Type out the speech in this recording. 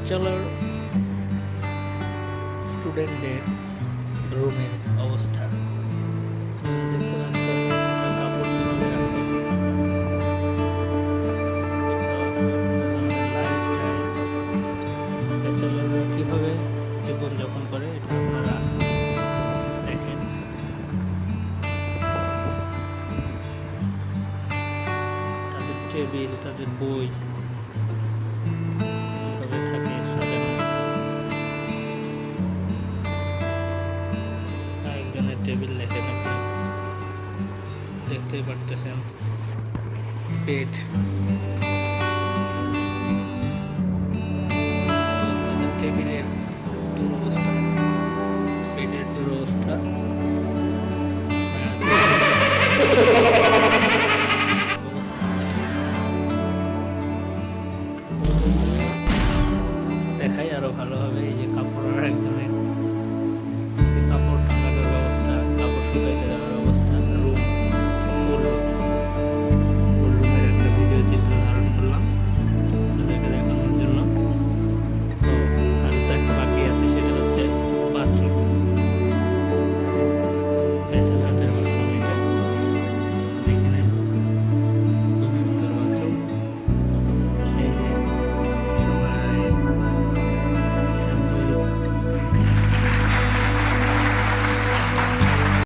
Bachelor স্টুডেন্টদের রুমের অবস্থা দেখতে পাচ্ছ। কাপড় কিভাবে রাখে, লাইফস্টাইল, ব্যাচেলররা কিভাবে জীবনযাপন করে এটা আপনারা দেখেন। তাদের টেবিল, তাদের বই কিভাবে থাকে সাজানো। আরেকজনের টেবিল দেখেন, আপনি দেখতেই পারতেছেন। বেড, টেবিলের দুরবস্থা, বেডের দুরবস্থা। দেখাই আরো ভালো